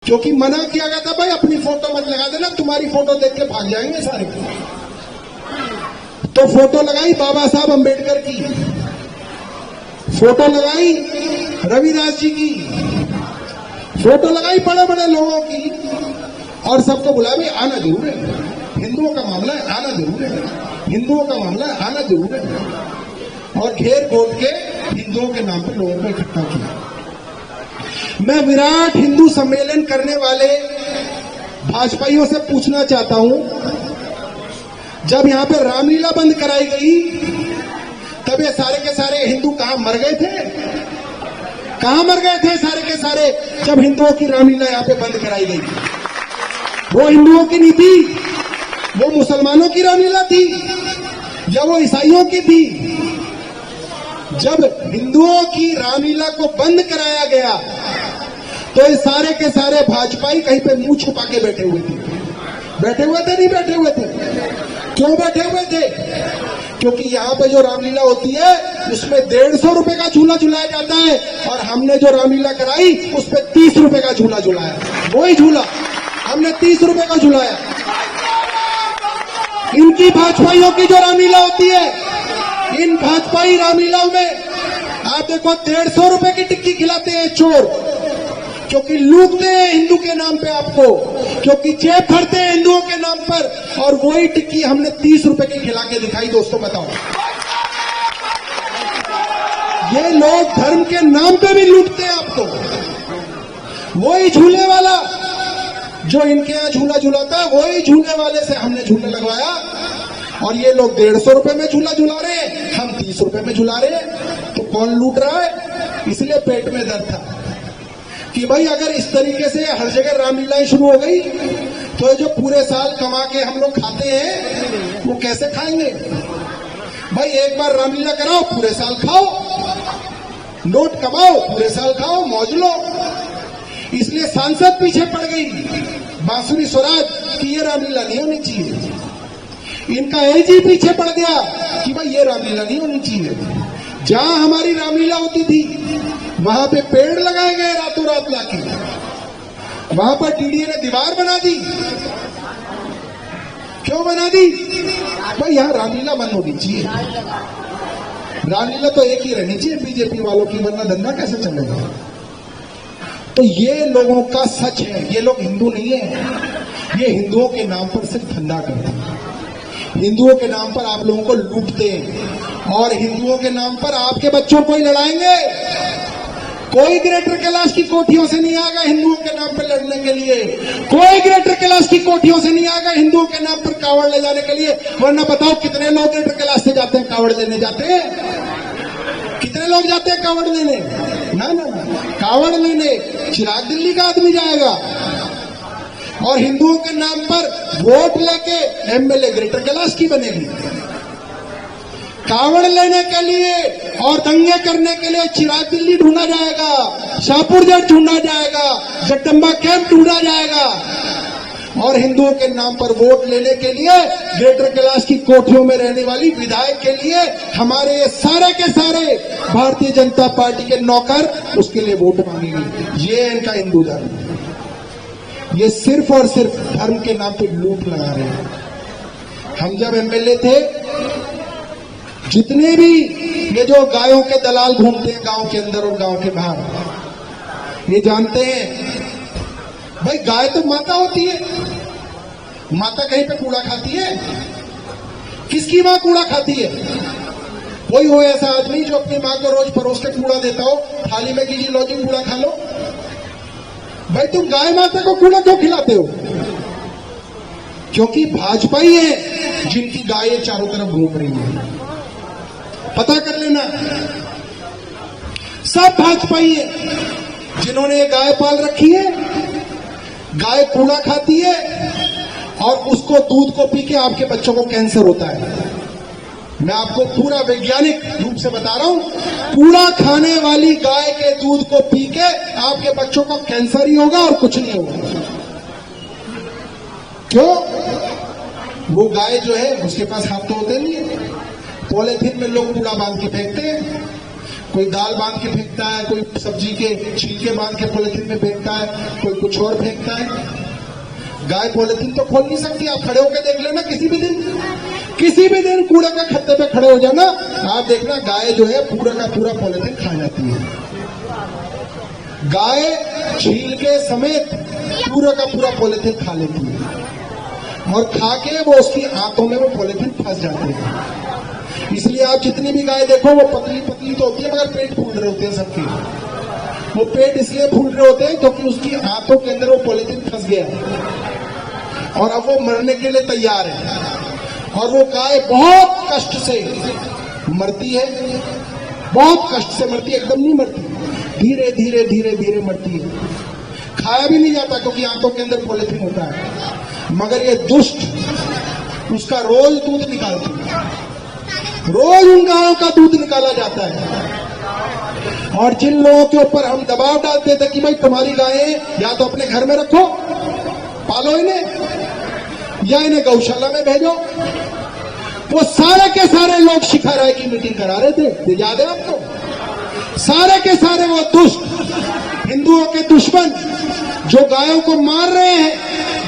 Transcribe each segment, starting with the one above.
क्योंकि मना किया गया था भाई अपनी फोटो मत लगा देना, तुम्हारी फोटो देख के भाग जाएंगे सारे। तो फोटो लगाई बाबा साहब अंबेडकर की, फोटो लगाई रविदास जी की, फोटो लगाई बड़े बड़े लोगों की, और सबको बुलाया भाई आना जरूर है, हिंदुओं का मामला है आना जरूर है, हिंदुओं का मामला है आना जरूर है। और घेर घोट के हिंदुओं के नाम पर लोगों को इकट्ठा किया। मैं विराट हिंदू सम्मेलन करने वाले भाजपाइयों से पूछना चाहता हूं, जब यहां पे रामलीला बंद कराई गई तब ये सारे के सारे हिंदू कहां मर गए थे? कहां मर गए थे सारे के सारे जब हिंदुओं की रामलीला यहां पे बंद कराई गई? वो हिंदुओं की नहीं थी, वो मुसलमानों की रामलीला थी या वो ईसाइयों की थी? जब हिंदुओं की रामलीला को बंद कराया गया तो ये सारे के सारे भाजपाई कहीं पे मुंह छुपा के बैठे हुए थे। बैठे हुए थे नहीं बैठे हुए थे? क्यों बैठे हुए थे? क्योंकि यहाँ पे जो रामलीला होती है उसमें 150 रुपए का झूला झुलाया जाता है, और हमने जो रामलीला कराई उस पर 30 रुपए का झूला झुलाया। वही झूला हमने 30 रुपए का झुलाया। इनकी भाजपाइयों की जो रामलीला होती है, इन भाजपाई रामलीलाओं में आप देखो 150 रुपए की टिक्की खिलाते हैं चोर, क्योंकि लूटते हैं हिंदू के नाम पे आपको, क्योंकि जेब भरते हैं हिंदुओं के नाम पर, और वही टिक्की हमने 30 रुपए की खिला के दिखाई। दोस्तों बताओ, ये लोग धर्म के नाम पे भी लूटते हैं आपको। वही झूले वाला जो इनके यहां झूला झूलाता है, वही झूले वाले से हमने झूले लगवाया, और ये लोग 150 रुपए में झूला झूला रहे हैं, हम 30 रुपए में झूला रहे हैं। तो कौन लूट रहा है? इसलिए पेट में दर्द था कि भाई अगर इस तरीके से हर जगह रामलीलाएं शुरू हो गई तो जो पूरे साल कमा के हम लोग खाते हैं वो कैसे खाएंगे? भाई एक बार रामलीला कराओ, पूरे साल खाओ, नोट कमाओ, पूरे साल खाओ, मौज लो। इसलिए सांसद पीछे पड़ गई बांसुरी स्वराज की ये रामलीला नहीं होनी चाहिए। इनका एजी पीछे पड़ गया कि भाई ये रामलीला नहीं होनी चाहिए। जहां हमारी रामलीला होती थी वहां पे पेड़ लगाए गए रातों रात लाके, वहां पर टीडीए ने दीवार बना दी। क्यों बना दी? भाई यहां रामलीला बंद होनी चाहिए। रामलीला तो एक ही रहनी चाहिए बीजेपी वालों की, वरना धंधा कैसे चलेगा? तो ये लोगों का सच है, ये लोग हिंदू नहीं है, ये हिंदुओं के नाम पर सिर्फ धंधा करते हैं, हिंदुओं के नाम पर आप लोगों को लूटते हैं, और हिंदुओं के नाम पर आपके बच्चों को ही लड़ाएंगे। कोई ग्रेटर कैलाश की कोठियों से नहीं आएगा हिंदुओं के नाम पर लड़ने के लिए, कोई ग्रेटर कैलाश की कोठियों से नहीं आएगा हिंदुओं के नाम पर कावड़ ले जाने के लिए। वरना बताओ कितने लोग ग्रेटर कैलाश से जाते हैं कावड़ लेने? जाते हैं? कितने लोग जाते हैं कावड़ लेने? ना ना ना, कावड़ लेने चिराग दिल्ली का आदमी जाएगा, और हिंदुओं के नाम पर वोट लेके एमएलए ग्रेटर कैलाश की बनेगी। कावड़ लेने के लिए और दंगे करने के लिए चिराग दिल्ली ढूंढा जाएगा, शाहपुर जेट ढूंढा जाएगा, जगदम्बा कैंप ढूंढा जाएगा, और हिंदुओं के नाम पर वोट लेने के लिए ग्रेटर कैलाश की कोठियों में रहने वाली विधायक के लिए हमारे ये सारे के सारे भारतीय जनता पार्टी के नौकर उसके लिए वोट मांगेंगे। ये इनका हिंदू धर्म। ये सिर्फ और सिर्फ धर्म के नाम पे लूट लगा रहे हैं। हम जब एमएलए थे, जितने भी ये जो गायों के दलाल घूमते हैं गांव के अंदर और गांव के बाहर, ये जानते हैं भाई गाय तो माता होती है, माता कहीं पे कूड़ा खाती है? किसकी मां कूड़ा खाती है? कोई हो ऐसा आदमी जो अपनी मां को रोज परोस के कूड़ा देता हो, थाली में कीजिए लो जी कूड़ा खा लो। भाई तुम गाय माता को कूड़ा क्यों खिलाते हो? क्योंकि भाजपा ही है जिनकी गाय चारों तरफ घूम रही है। पता कर लेना, सब भाजपा ही है जिन्होंने गाय पाल रखी है। गाय कूड़ा खाती है और उसको दूध को पी के आपके बच्चों को कैंसर होता है। मैं आपको पूरा वैज्ञानिक रूप से बता रहा हूं, कूड़ा खाने वाली गाय के दूध को पी के आपके बच्चों को कैंसर ही होगा और कुछ नहीं होगा। क्यों? वो गाय जो है उसके पास हाथ तो होते नहीं है, पॉलिथीन में लोग कूड़ा बांध के फेंकते हैं। कोई दाल बांध के फेंकता है, कोई सब्जी के छिलके बांध के पॉलिथीन में फेंकता है, कोई कुछ और फेंकता है। गाय पॉलिथीन तो खोल नहीं सकती। आप खड़े होकर देख लेना, किसी भी दिन कूड़े के खत्ते पे खड़े हो जाना, आप देखना गाय जो है पूरा का पूरा पॉलिथीन खा जाती है। गाय छिलके समेत पूरा का पूरा पॉलिथीन खा लेती है और खा के वो उसकी आंतों में वो पॉलिथीन फंस जाते हैं। इसलिए आप जितनी भी गाय देखो वो पतली पतली तो होती है, मगर पेट फूल रहे होते हैं सबके। वो पेट इसलिए फूल रहे होते हैं क्योंकि उसकी आंतों के अंदर वो पॉलिथीन फंस गया है और अब वो मरने के लिए तैयार है। और वो गाय बहुत कष्ट से मरती है, बहुत कष्ट से मरती है, एकदम नहीं मरती, धीरे धीरे धीरे धीरे मरती है। खाया भी नहीं जाता क्योंकि आंतों के अंदर पॉलिथीन होता है। मगर ये दुष्ट उसका रोज दूध निकालती है, रोज उन गायों का दूध निकाला जाता है। और जिन लोगों के ऊपर हम दबाव डालते थे कि भाई तुम्हारी गायें या तो अपने घर में रखो, पालो इन्हें, या इन्हें गौशाला में भेजो, वो सारे के सारे लोग शिखा राय की मीटिंग करा रहे थे। याद है आपको? सारे के सारे वो दुष्ट हिंदुओं के दुश्मन जो गायों को मार रहे हैं,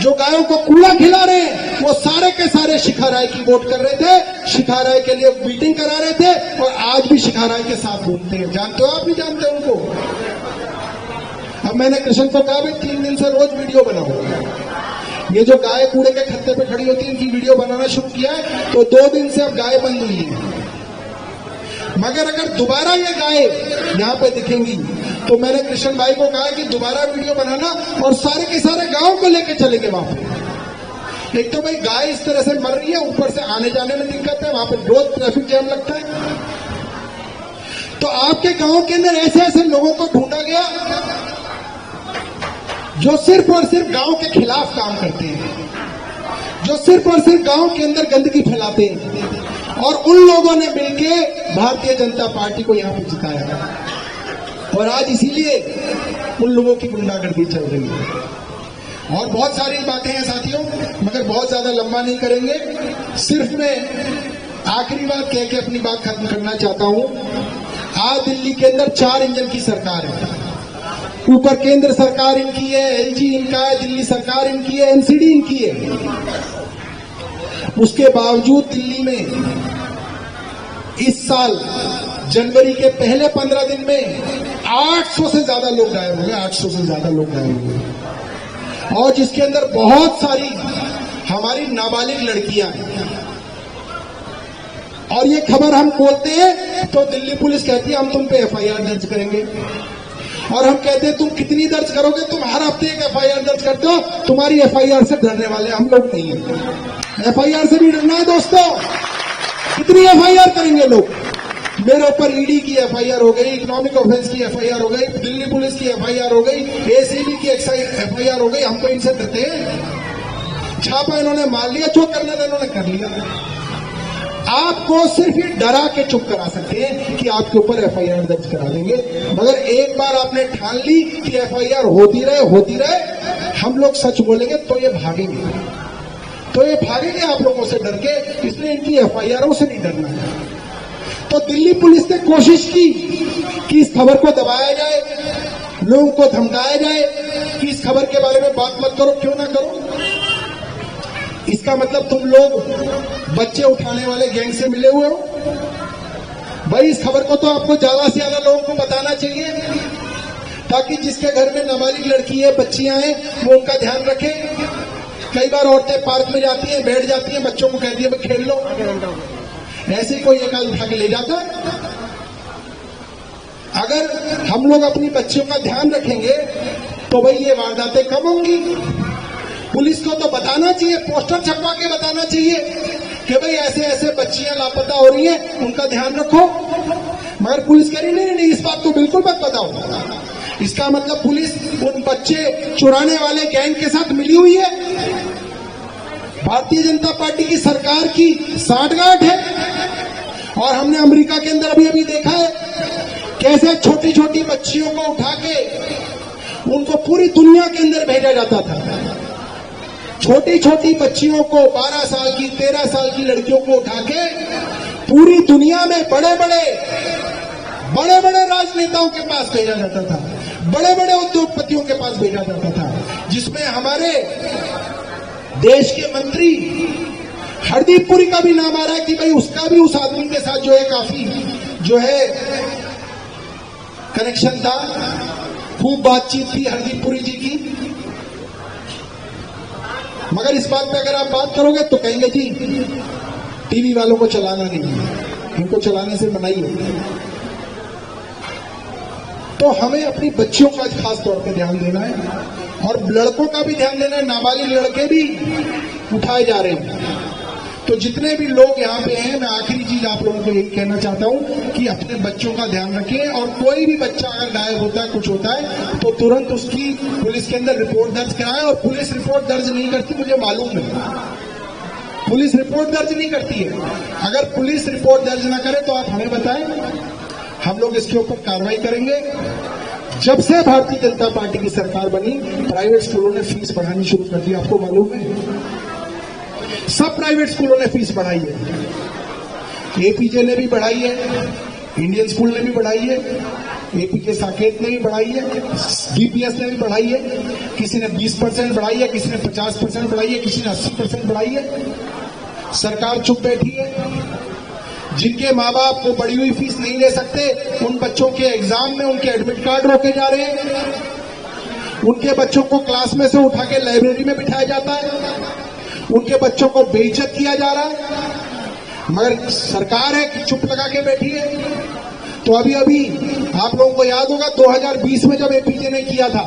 जो गायों को कूड़ा खिला रहे हैं, वो सारे के सारे शिखा राय की वोट कर रहे थे, शिखा राय के लिए मीटिंग करा रहे थे और आज भी शिखा राय के साथ घूमते हैं। जानते हो आप? नहीं जानते उनको? अब मैंने कृष्ण को कहा भाई 3 दिन से रोज वीडियो बनाओ। ये जो गाय कूड़े के खत्ते पे खड़ी होती है इनकी वीडियो बनाना शुरू किया है तो 2 दिन से अब गाय बंद हुई है। मगर अगर दोबारा ये गाय यहाँ पे दिखेंगी तो मैंने कृष्ण भाई को कहा कि दोबारा वीडियो बनाना और सारे के सारे गांव को लेके चलेंगे वहां पे। एक तो भाई गाय इस तरह से मर रही है, ऊपर से आने जाने में दिक्कत है, वहां पे रोज ट्रैफिक जैम लगता है। तो आपके गांव के अंदर ऐसे ऐसे लोगों को ढूंढा गया जो सिर्फ और सिर्फ गांव के खिलाफ काम करते हैं, जो सिर्फ और सिर्फ गांव के अंदर गंदगी फैलाते हैं। और उन लोगों ने मिलके भारतीय जनता पार्टी को यहां पर जिताया और आज इसीलिए उन लोगों की गुंडागर्दी चल रही है। और बहुत सारी बातें हैं साथियों, मगर बहुत ज्यादा लंबा नहीं करेंगे। सिर्फ मैं आखिरी बात कह के अपनी बात खत्म करना चाहता हूं। आज दिल्ली के अंदर 4 इंजन की सरकार है। ऊपर केंद्र सरकार इनकी है, एलजी इनका है, दिल्ली सरकार इनकी है, एनसीडी इनकी है। उसके बावजूद दिल्ली में इस साल जनवरी के पहले 15 दिन में 800 से ज्यादा लोग गायब हो गए, 800 से ज्यादा लोग गायब हो गए। और जिसके अंदर बहुत सारी हमारी नाबालिग लड़कियां हैं। और ये खबर हम बोलते हैं तो दिल्ली पुलिस कहती है हम तुम पे एफआईआर दर्ज करेंगे। और हम कहते हैं तुम कितनी दर्ज करोगे? तुम हर हफ्ते एक एफआईआर दर्ज करते हो। तुम्हारी एफआईआर से डरने वाले हम लोग नहीं है। एफआईआर से भी डरना है दोस्तों। कितनी एफआईआर करेंगे लोग? मेरे ऊपर ईडी की एफआईआर हो गई, इकोनॉमिक ऑफेंस की एफआईआर हो गई, दिल्ली पुलिस की एफआईआर हो गई, एसीबी की एफआईआर हो गई। हमको इनसे डरते हैं? छापा इन्होंने मार लिया, जो करना था इन्होंने कर लिया। आपको सिर्फ ये डरा के चुप करा सकते हैं कि आपके ऊपर एफआईआर दर्ज करा देंगे। मगर एक बार आपने ठान ली कि एफआईआर होती रहे, हम लोग सच बोलेंगे तो ये भागेंगे, आप लोगों से डर के। इसलिए इनकी एफआईआरों से नहीं डरना है। तो दिल्ली पुलिस ने कोशिश की कि इस खबर को दबाया जाए, लोगों को धमकाया जाए कि इस खबर के बारे में बात मत करो। क्यों ना करो? इसका मतलब तुम लोग बच्चे उठाने वाले गैंग से मिले हुए हो। भाई इस खबर को तो आपको ज्यादा से ज्यादा लोगों को बताना चाहिए ताकि जिसके घर में नाबालिग लड़की है, बच्चियां हैं, वो उनका ध्यान रखें। कई बार औरतें पार्क में जाती हैं, बैठ जाती हैं, बच्चों को कहती है खेल लो, ऐसे ही कोई एक आध उठा के ले जाता है। अगर हम लोग अपनी बच्चियों का ध्यान रखेंगे तो भाई ये वारदातें कम होंगी। पुलिस को तो बताना चाहिए, पोस्टर छपवा के बताना चाहिए कि भाई ऐसे ऐसे बच्चियां लापता हो रही हैं, उनका ध्यान रखो। मगर पुलिस कह रही नहीं, इस बात को बिल्कुल मत बताओ। इसका मतलब पुलिस उन बच्चे चुराने वाले गैंग के साथ मिली हुई है। भारतीय जनता पार्टी की सरकार की साठगांठ है। और हमने अमेरिका के अंदर अभी देखा है कैसे छोटी छोटी बच्चियों को उठा के उनको पूरी दुनिया के अंदर भेजा जाता था। छोटी छोटी बच्चियों को 12 साल की 13 साल की लड़कियों को उठा के पूरी दुनिया में बड़े बड़े बड़े बड़े राजनेताओं के पास भेजा जाता था, बड़े बड़े उद्योगपतियों के पास भेजा जाता था, जिसमें हमारे देश के मंत्री हरदीप पुरी का भी नाम आ रहा है कि भाई उसका भी उस आदमी के साथ जो है काफी जो है कनेक्शन था, खूब बातचीत थी हरदीप पुरी जी की। मगर इस बात पे अगर आप बात करोगे तो कहेंगे जी टीवी वालों को चलाना नहीं है, इनको चलाने से मनाही है। तो हमें अपनी बच्चियों का खास तौर पे ध्यान देना है और लड़कों का भी ध्यान देना है। नाबालिग लड़के भी उठाए जा रहे हैं। तो जितने भी लोग यहाँ पे हैं, मैं आखिरी चीज आप लोगों को यही कहना चाहता हूँ कि अपने बच्चों का ध्यान रखें और कोई भी बच्चा अगर गायब होता है, कुछ होता है, तो तुरंत उसकी पुलिस के अंदर रिपोर्ट दर्ज कराएं। और पुलिस रिपोर्ट दर्ज नहीं करती, मुझे मालूम है, पुलिस रिपोर्ट दर्ज नहीं करती है। अगर पुलिस रिपोर्ट दर्ज ना करे तो आप हमें बताएं, हम लोग इसके ऊपर कार्रवाई करेंगे। जब से भारतीय जनता पार्टी की सरकार बनी, प्राइवेट स्कूलों ने फीस बढ़ानी शुरू कर दी, आपको मालूम है? सब प्राइवेट स्कूलों ने फीस बढ़ाई है। एपीजे ने भी बढ़ाई है, इंडियन स्कूल ने भी बढ़ाई है, एपीजे साकेत ने भी बढ़ाई है, बीपीएस ने भी बढ़ाई है। किसी ने 20% बढ़ाई है, किसी ने 50% बढ़ाई है, किसी ने 80% बढ़ाई है। सरकार चुप बैठी है। जिनके माँ बाप वो बढ़ी हुई फीस नहीं ले सकते, उन बच्चों के एग्जाम में उनके एडमिट कार्ड रोके जा रहे हैं। उनके बच्चों को क्लास में से उठा के लाइब्रेरी में बिठाया जाता है, उनके बच्चों को बेइज्जत किया जा रहा है। मगर सरकार है कि चुप लगा के बैठी है। तो अभी अभी आप लोगों को याद होगा 2020 में जब एपीजे ने किया था,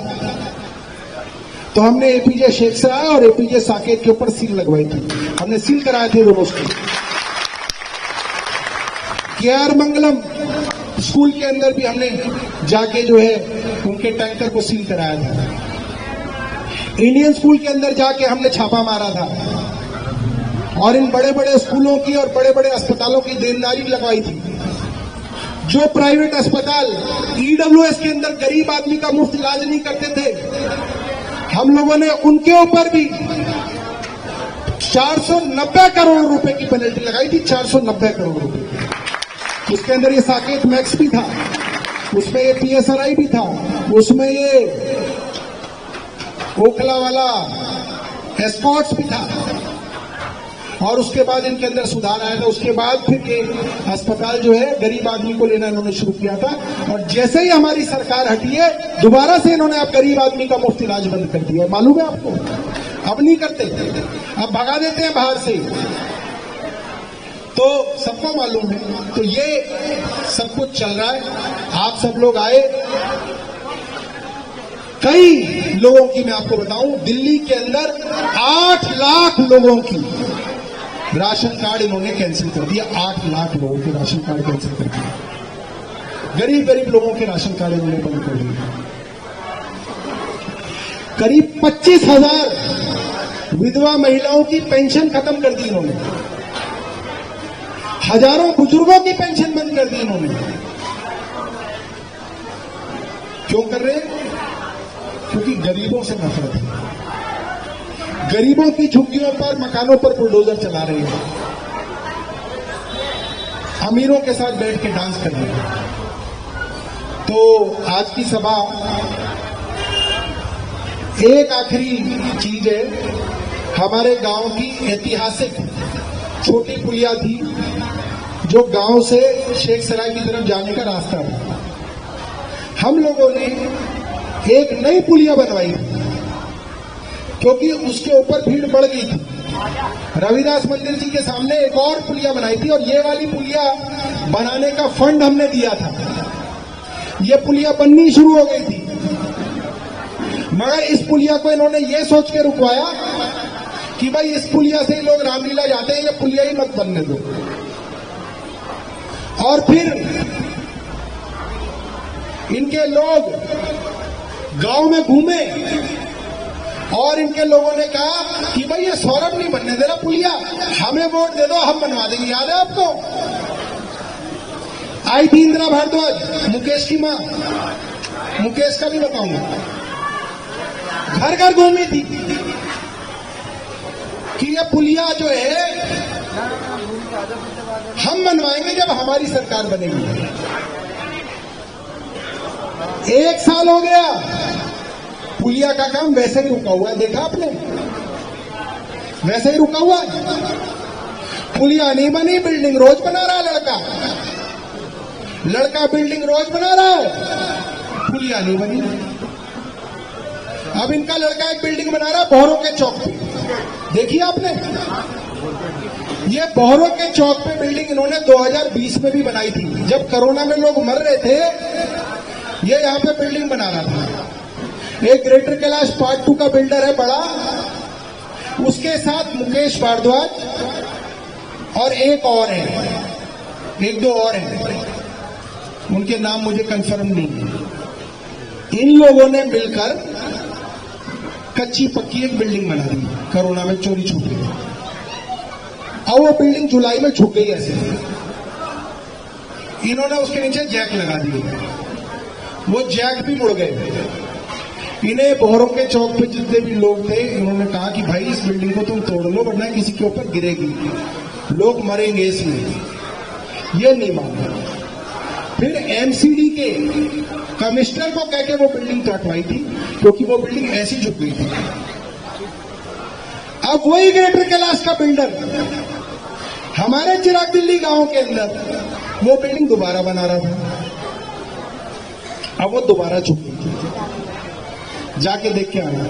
तो हमने एपीजे शेख सराय और एपीजे साकेत के ऊपर सील लगवाई थी। हमने सील कराए थे दोनों स्कूल। केआर मंगलम स्कूल के अंदर भी हमने जाके जो है उनके टैंकर को सील कराया था। इंडियन स्कूल के अंदर जाके हमने छापा मारा था और इन बड़े बड़े स्कूलों की और बड़े बड़े अस्पतालों की देनदारी लगवाई थी। जो प्राइवेट अस्पताल ईडब्ल्यूएस के अंदर गरीब आदमी का मुफ्त इलाज नहीं करते थे, हम लोगों ने उनके ऊपर भी 490 करोड़ रुपए की पेनल्टी लगाई थी। 490 करोड़ रुपए। उसके अंदर ये साकेत मैक्स भी था, उसमें ये पीएसआरआई भी था, उसमें ये ओखला वाला एस्कॉर्ट्स भी था। और उसके बाद इनके अंदर सुधार आया था। उसके बाद फिर ये अस्पताल जो है गरीब आदमी को लेना इन्होंने शुरू किया था। और जैसे ही हमारी सरकार हटी है, दोबारा से इन्होंने अब गरीब आदमी का मुफ्त इलाज बंद कर दिया। मालूम है आपको? अब नहीं करते, अब भगा देते हैं बाहर से। तो सबको मालूम है। तो ये सब कुछ चल रहा है। आप सब लोग आए, कई लोगों की मैं आपको बताऊं, दिल्ली के अंदर 8 लाख लोगों की राशन कार्ड इन्होंने कैंसिल कर दिया। 8 लाख लोगों के राशन कार्ड कैंसिल कर दिया। गरीब गरीब लोगों के राशन कार्ड इन्होंने बंद कर दिए। करीब 25,000 विधवा महिलाओं की पेंशन खत्म कर दी इन्होंने। हजारों बुजुर्गों की पेंशन बंद कर दी इन्होंने। क्यों कर रहे हैं? क्योंकि गरीबों से नफरत है। गरीबों की झुग्गियों पर, मकानों पर बुलडोजर चला रहे हैं। अमीरों के साथ बैठ के डांस कर रहे हैं। तो आज की सभा एक आखिरी चीज है। हमारे गांव की ऐतिहासिक छोटी पुलिया थी, जो गांव से शेख सराय की तरफ जाने का रास्ता था। हम लोगों ने एक नई पुलिया बनवाई थी, क्योंकि उसके ऊपर भीड़ बढ़ गई थी। रविदास मंदिर जी के सामने एक और पुलिया बनाई थी और ये वाली पुलिया बनाने का फंड हमने दिया था। ये पुलिया बननी शुरू हो गई थी, मगर इस पुलिया को इन्होंने ये सोच के रुकवाया कि भाई इस पुलिया से ही लोग रामलीला जाते हैं, ये पुलिया ही मत बनने दो। और फिर इनके लोग गांव में घूमे और इनके लोगों ने कहा कि भाई ये सौरभ नहीं बनने दे रहा पुलिया, हमें वोट दे दो, हम बनवा देंगे। याद है आपको? आई थी इंदिरा भारद्वाज, मुकेश की मां, मुकेश का भी बताऊंगा, घर घर घूमी थी कि ये पुलिया जो है हम बनवाएंगे जब हमारी सरकार बनेगी। 1 साल हो गया, पुलिया का काम वैसे ही रुका हुआ है, देखा आपने? वैसे ही रुका हुआ है। पुलिया नहीं बनी, बिल्डिंग रोज बना रहा है लड़का बिल्डिंग रोज बना रहा है, पुलिया नहीं बनी। अब इनका लड़का एक बिल्डिंग बना रहा है बहरों के चौक पे, देखिए आपने? ये बहरों के चौक पे बिल्डिंग इन्होंने 2020 में भी बनाई थी, जब कोरोना में लोग मर रहे थे, ये यहां पे बिल्डिंग बना रहा था। एक ग्रेटर कैलाश पार्ट 2 का बिल्डर है बड़ा, उसके साथ मुकेश भारद्वाज और एक और है, 1-2 और हैं, उनके नाम मुझे कंफर्म नहीं है। इन लोगों ने मिलकर कच्ची पक्की एक बिल्डिंग बना दी, कोरोना में चोरी छूट गई। अब वो बिल्डिंग जुलाई में झुक गई ऐसे, इन्होंने उसके नीचे जैक लगा दिए, वो जैक भी मुड़ गए। इन्हें बहरों के चौक पे जितने भी लोग थे, इन्होंने कहा कि भाई इस बिल्डिंग को तुम तोड़ लो वरना किसी के ऊपर गिरेगी, लोग मरेंगे इसलिए। ये नहीं माना। फिर एमसीडी के कमिश्नर को कह के वो बिल्डिंग कटवाई थी, क्योंकि वो बिल्डिंग ऐसी झुक गई थी। अब वही ग्रेटर कैलाश का बिल्डर हमारे चिराग दिल्ली गांव के अंदर वो बिल्डिंग दोबारा बना रहा था, अब वो दोबारा झुक गई थी, जाके देख के आना,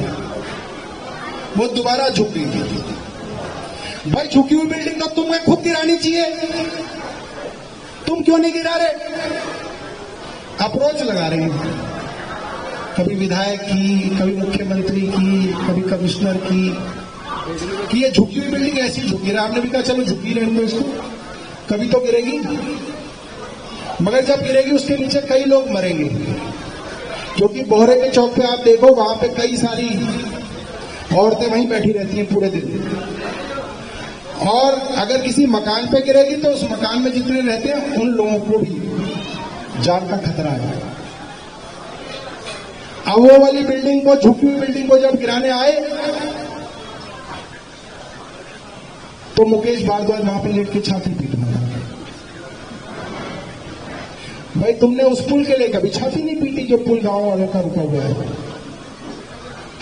वो दोबारा झुक गई थी। भाई झुकी हुई बिल्डिंग तो तुम्हें खुद गिरानी चाहिए, तुम क्यों नहीं गिरा रहे? अप्रोच लगा रहे हैं, कभी विधायक की, कभी मुख्यमंत्री की, कभी कमिश्नर की, कि ये झुकी हुई बिल्डिंग ऐसी झुकी रहा। आपने भी कहा चलो झुकी रहने दो इसको, कभी तो गिरेगी, मगर जब गिरेगी उसके नीचे कई लोग मरेंगे। क्योंकि बोहरे के चौक पे आप देखो, वहां पे कई सारी औरतें वहीं बैठी रहती हैं पूरे दिन, और अगर किसी मकान पे गिरेगी तो उस मकान में जितने रहते हैं उन लोगों को भी जान का खतरा है। अब वो वाली बिल्डिंग को, झुकी हुई बिल्डिंग को जब गिराने आए तो मुकेश भारद्वाज वहां पे लेट के छाती पीट मारा। भाई तुमने उस पुल के लिए कभी छाती नहीं पीटी जो पुल गांव वालों का रुका हुआ है,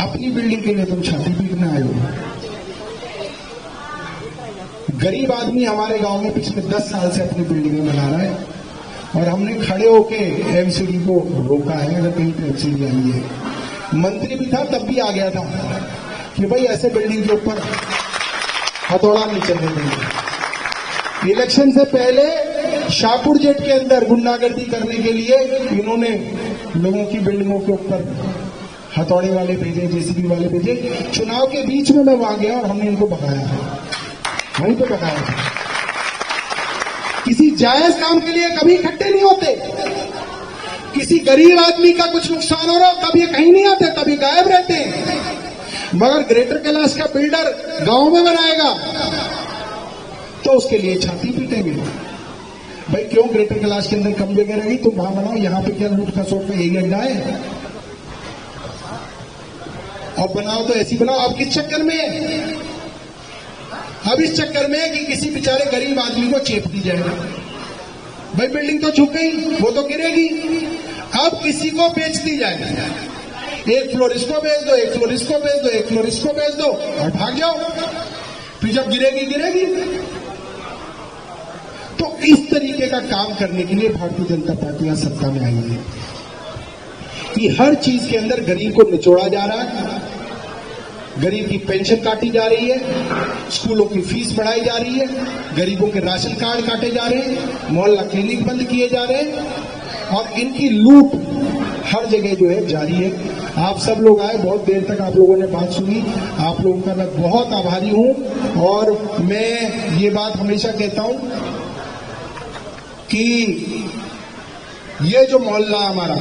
अपनी बिल्डिंग के लिए तुम छाती पीटने आए हो। गरीब आदमी हमारे गांव में पिछले 10 साल से अपनी बिल्डिंग बना रहा है, और हमने खड़े होके एमसीडी को रोका है, अगर कहीं पे एमसीडी आई है। मंत्री भी था तब भी आ गया था कि भाई ऐसे बिल्डिंग के ऊपर हथौड़ा नहीं चलने देंगे। इलेक्शन से पहले शाहपुर जेट के अंदर गुंडागर्दी करने के लिए इन्होंने लोगों की बिल्डिंगों के ऊपर हथौड़े वाले भेजे, जेसीबी वाले भेजे। चुनाव के बीच में मैं वहां गया और हमने इनको भगाया था, वहीं पे भगाया था। किसी जायज काम के लिए कभी इकट्ठे नहीं होते, किसी गरीब आदमी का कुछ नुकसान हो रहा कभी कहीं नहीं आते, कभी गायब रहते हैं। मगर ग्रेटर कैलाश का बिल्डर गांव में बनाएगा तो उसके लिए छाती पीटेंगे। भाई क्यों ग्रेटर कैलाश के अंदर कम जगह रहेगी, तुम वहां बनाओ, यहां पे क्या लूट खसोट का यही अड्डा है? और बनाओ तो ऐसी बनाओ। अब किस चक्कर में है? अब इस चक्कर में है कि किसी बेचारे गरीब आदमी को चेप दी जाए। भाई बिल्डिंग तो झुक गई, वो तो गिरेगी, अब किसी को बेच दी जाए। एक फ्लोर इसको बेच दो, एक फ्लोर इसको बेच दो, एक फ्लोर इसको बेच दो और भाग जाओ, फिर जब गिरेगी गिरेगी। तो इस तरीके का काम करने के लिए भारतीय जनता पार्टी सत्ता में आई है कि हर चीज के अंदर गरीब को निचोड़ा जा रहा है, गरीब की पेंशन काटी जा रही है, स्कूलों की फीस बढ़ाई जा रही है, गरीबों के राशन कार्ड काटे जा रहे हैं, मोहल्ला क्लिनिक बंद किए जा रहे हैं, और इनकी लूट हर जगह जो है जारी है। आप सब लोग आए, बहुत देर तक आप लोगों ने बात सुनी, आप लोगों का मैं बहुत आभारी हूं। और मैं ये बात हमेशा कहता हूं कि ये जो मोहल्ला हमारा